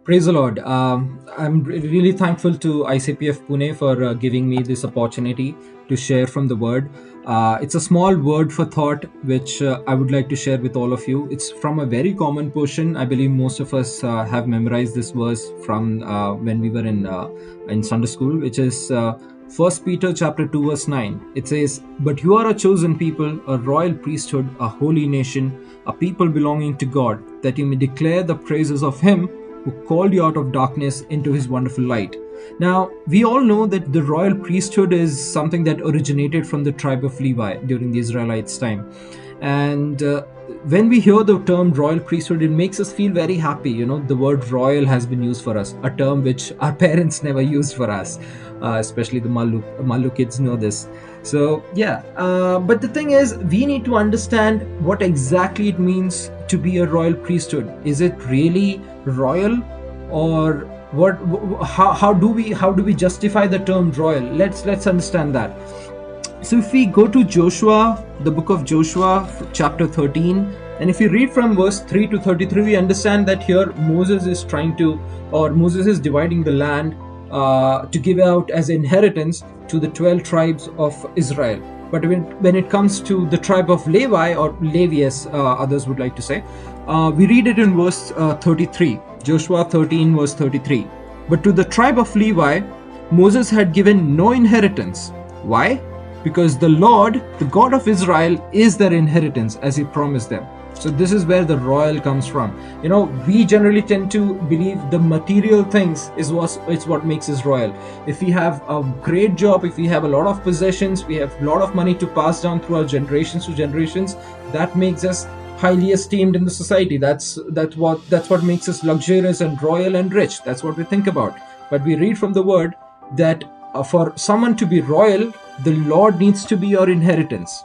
Praise the Lord. I'm really thankful to ICPF Pune for giving me this opportunity to share from the Word. It's a small word for thought which I would like to share with all of you. It's from a very common portion. I believe most of us have memorized this verse from when we were in Sunday school, which is 1 Peter chapter 2 verse 9. It says, "But you are a chosen people, a royal priesthood, a holy nation, a people belonging to God, that you may declare the praises of Him who called you out of darkness into his wonderful light." Now, we all know that the royal priesthood is something that originated from the tribe of Levi during the Israelites' time. And when we hear the term royal priesthood, it makes us feel very happy. The word royal has been used for us, a term which our parents never used for us, especially the Malu kids know this. So, yeah. But the thing is, we need to understand what exactly it means to be a royal priesthood. Is it really royal, or what? How do we justify the term royal? Let's understand that. So if we go to Joshua, the book of Joshua, chapter 13, and if you read from verse 3 to 33, we understand that here Moses is dividing the land to give out as inheritance to the 12 tribes of Israel. But when it comes to the tribe of Levi, or Levi as others would like to say, we read it in verse 33, Joshua 13 verse 33. "But to the tribe of Levi, Moses had given no inheritance." Why? Because the Lord, the God of Israel, is their inheritance as He promised them. So this is where the royal comes from. We generally tend to believe the material things is what makes us royal. If we have a great job, if we have a lot of possessions, we have a lot of money to pass down through our generations to generations, that makes us highly esteemed in the society. That's what makes us luxurious and royal and rich. That's what we think about. But we read from the Word that for someone to be royal, the Lord needs to be your inheritance.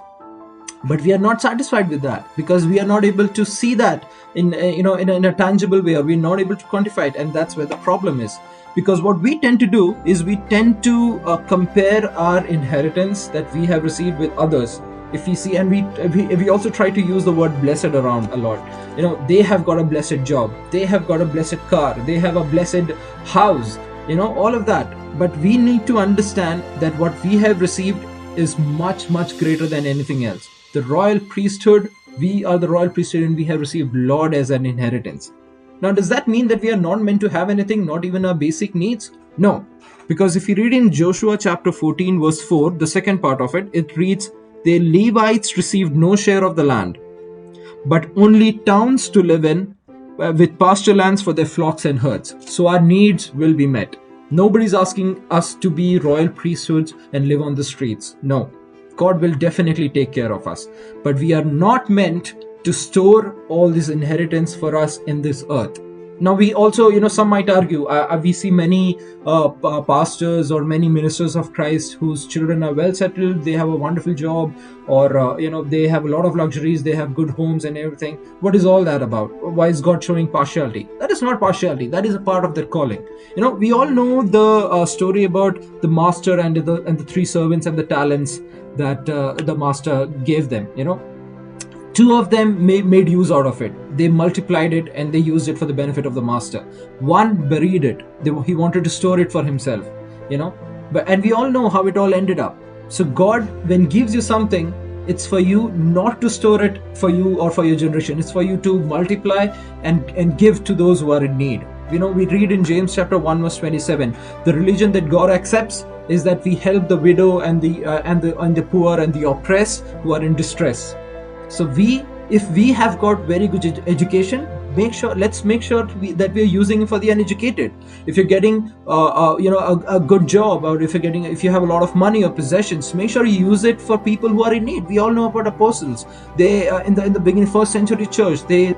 But we are not satisfied with that, because we are not able to see that in a tangible way, or we're not able to quantify it. And that's where the problem is, because what we tend to do is we tend to compare our inheritance that we have received with others. If we see, and we also try to use the word blessed around a lot. They have got a blessed job, they have got a blessed car, they have a blessed house, all of that. But we need to understand that what we have received is much, much greater than anything else. The royal priesthood, we are the royal priesthood, and we have received Lord as an inheritance. Now, does that mean that we are not meant to have anything, not even our basic needs? No. Because if you read in Joshua chapter 14 verse 4, the second part of it, it reads, "The Levites received no share of the land, but only towns to live in, with pasture lands for their flocks and herds." So our needs will be met. Nobody's asking us to be royal priesthoods and live on the streets. No. God will definitely take care of us. But we are not meant to store all this inheritance for us in this earth. Now, we also, some might argue, we see many pastors or many ministers of Christ whose children are well settled, they have a wonderful job, or, they have a lot of luxuries, they have good homes and everything. What is all that about? Why is God showing partiality? That is not partiality. That is a part of their calling. We all know the story about the master and the three servants and the talents that the master gave them. Two of them made use out of it. They multiplied it and they used it for the benefit of the master. One buried it. He wanted to store it for himself. And we all know how it all ended up. So God, when gives you something, it's for you not to store it for you or for your generation. It's for you to multiply and give to those who are in need. We read in James chapter 1 verse 27, the religion that God accepts is that we help the widow and the poor and the oppressed who are in distress. So if we have got very good education, let's make sure that we are using it for the uneducated. If you're getting a good job, or if you have a lot of money or possessions, make sure you use it for people who are in need. We all know about apostles. They in the beginning first century church, they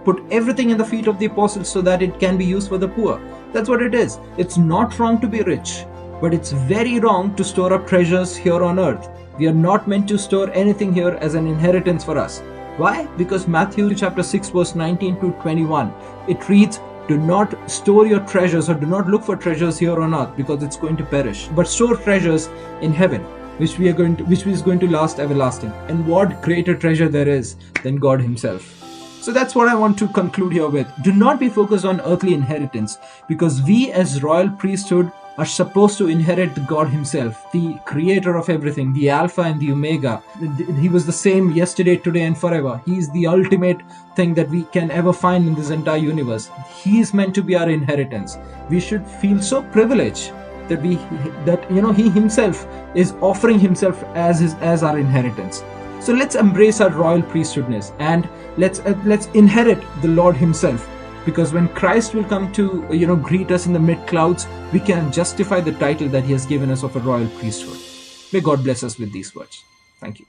put everything in the feet of the apostles so that it can be used for the poor. That's what it is. It's not wrong to be rich, but it's very wrong to store up treasures here on earth. We are not meant to store anything here as an inheritance for us. Why? Because Matthew chapter 6 verse 19 to 21, it reads, "Do not store your treasures, or do not look for treasures here on earth, because it's going to perish. But store treasures in heaven, which is going to last everlasting." And what greater treasure there is than God Himself. So that's what I want to conclude here with. Do not be focused on earthly inheritance, because we as royal priesthood are supposed to inherit God Himself, the creator of everything, the Alpha and the Omega. He was the same yesterday, today, and forever. He is the ultimate thing that we can ever find in this entire universe. He is meant to be our inheritance. We should feel so privileged that He Himself is offering Himself as our inheritance. So let's embrace our royal priesthoodness, and let's inherit the Lord Himself. Because when Christ will come to greet us in the mid clouds, we can justify the title that He has given us of a royal priesthood. May God bless us with these words. Thank you.